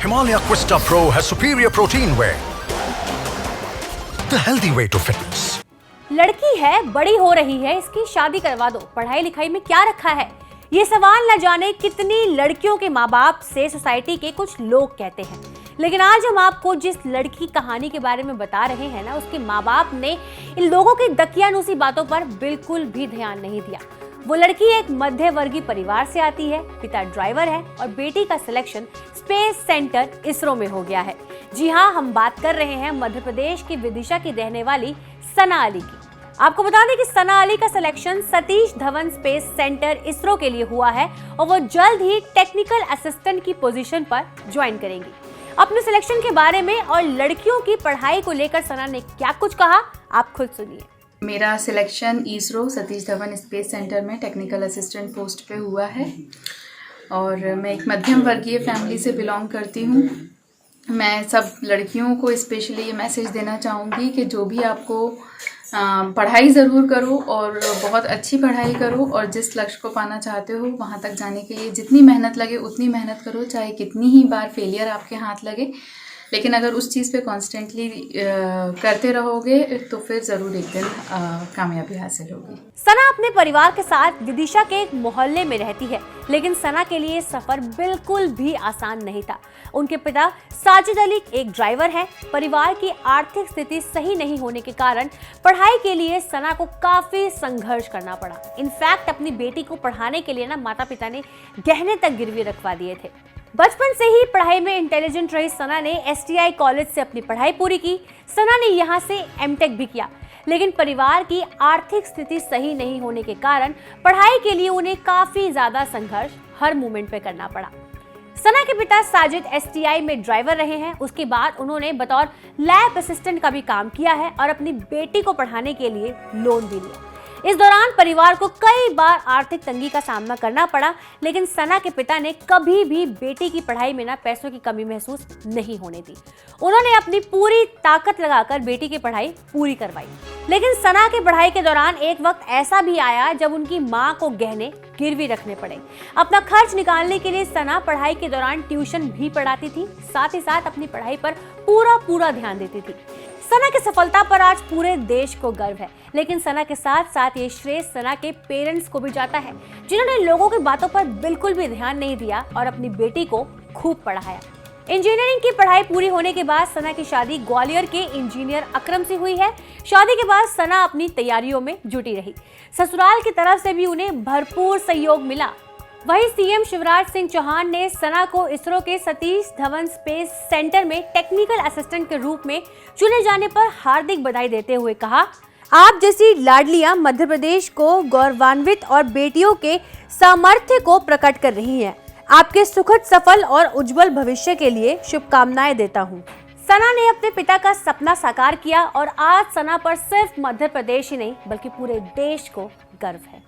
Himalaya Questa Pro has superior protein whey. The healthy way to fitness. लड़की है, बड़ी हो रही है, इसकी शादी करवा दो, पढ़ाई लिखाई में क्या रखा है? ये सवाल न जाने कितनी लड़कियों के माँ बाप से सोसाइटी के कुछ लोग कहते हैं। लेकिन आज हम आपको जिस लड़की की कहानी के बारे में बता रहे हैं ना, उसके माँ बाप ने इन लोगों की दकियानूसी बातों पर बिल्कुल भी ध्यान नहीं दिया। वो लड़की एक मध्य वर्गीय परिवार से आती है, पिता ड्राइवर है और बेटी का सिलेक्शन स्पेस सेंटर इसरो में हो गया है। जी हाँ, हम बात कर रहे हैं मध्य प्रदेश की विदिशा की रहने वाली सना अली की। आपको बता दें कि सना अली का selection Satish Dhawan space centre ISRO के लिए हुआ है और वो जल्द ही टेक्निकल असिस्टेंट की पोजीशन पर ज्वाइन करेंगी। अपने सिलेक्शन के बारे में और लड़कियों की पढ़ाई को लेकर सना ने क्या कुछ कहा, आप खुद सुनिए। मेरा selection ISRO Satish Dhawan space centre में टेक्निकल असिस्टेंट पोस्ट पे हुआ है और मैं एक मध्यम वर्गीय फैमिली से बिलोंग करती हूँ। मैं सब लड़कियों को स्पेशली ये मैसेज देना चाहूँगी कि जो भी आपको पढ़ाई ज़रूर करो और बहुत अच्छी पढ़ाई करो और जिस लक्ष्य को पाना चाहते हो वहाँ तक जाने के लिए जितनी मेहनत लगे उतनी मेहनत करो, चाहे कितनी ही बार फेलियर आपके हाथ लगे, लेकिन अगर उस चीज़ पे कॉन्स्टेंटली करते रहोगे तो फिर ज़रूर एक दिन कामयाबी हासिल होगी। सना अपने परिवार के साथ विदिशा के एक मोहल्ले में रहती है, लेकिन सना के लिए सफर बिल्कुल भी आसान नहीं था। उनके पिता साजिद अली एक ड्राइवर है। परिवार की आर्थिक स्थिति सही नहीं होने के कारण पढ़ाई के लिए सना को काफी संघर्ष करना पड़ा। इनफैक्ट अपनी बेटी को पढ़ाने के लिए माता पिता ने गहने तक गिरवी रखवा दिए थे। बचपन से ही पढ़ाई में इंटेलिजेंट रही सना ने STI कॉलेज से अपनी पढ़ाई पूरी की। सना ने यहाँ से MTech भी किया, लेकिन परिवार की आर्थिक स्थिति सही नहीं होने के कारण पढ़ाई के लिए उन्हें काफी ज्यादा संघर्ष हर मोमेंट पे करना पड़ा। सना के पिता साजिद STI में ड्राइवर रहे हैं। उसके बाद उन्होंने बतौर लैब असिस्टेंट का भी काम किया है और अपनी बेटी को पढ़ाने के लिए लोन भी लिया। इस दौरान परिवार को कई बार आर्थिक तंगी का सामना करना पड़ा, लेकिन सना के पिता ने कभी भी बेटी की पढ़ाई में पैसों की कमी महसूस नहीं होने दी। उन्होंने अपनी पूरी ताकत लगाकर बेटी की पढ़ाई पूरी करवाई। लेकिन सना की पढ़ाई के दौरान एक वक्त ऐसा भी आया जब उनकी मां को गहने गिरवी रखने पड़े। अपना खर्च निकालने के लिए सना पढ़ाई के दौरान ट्यूशन भी पढ़ाती थी, साथ ही साथ अपनी पढ़ाई पर पूरा ध्यान देती थी। सना की सफलता पर आज पूरे देश को गर्व है, लेकिन सना के साथ साथ ये श्रेय सना के पेरेंट्स को भी जाता है, जिन्होंने लोगों की बातों पर बिल्कुल भी ध्यान नहीं दिया और अपनी बेटी को खूब पढ़ाया। इंजीनियरिंग की पढ़ाई पूरी होने के बाद सना की शादी ग्वालियर के इंजीनियर अकरम से हुई है। शादी के बाद सना अपनी तैयारियों में जुटी रही। ससुराल की तरफ से भी उन्हें भरपूर सहयोग मिला। वहीं सीएम शिवराज सिंह चौहान ने सना को इसरो के सतीश धवन स्पेस सेंटर में टेक्निकल असिस्टेंट के रूप में चुने जाने पर हार्दिक बधाई देते हुए कहा, आप जैसी लाडलियां मध्य प्रदेश को गौरवान्वित और बेटियों के सामर्थ्य को प्रकट कर रही हैं। आपके सुखद, सफल और उज्जवल भविष्य के लिए शुभकामनाएं देता हूं। सना ने अपने पिता का सपना साकार किया और आज सना पर सिर्फ मध्य प्रदेश ही नहीं बल्कि पूरे देश को गर्व है।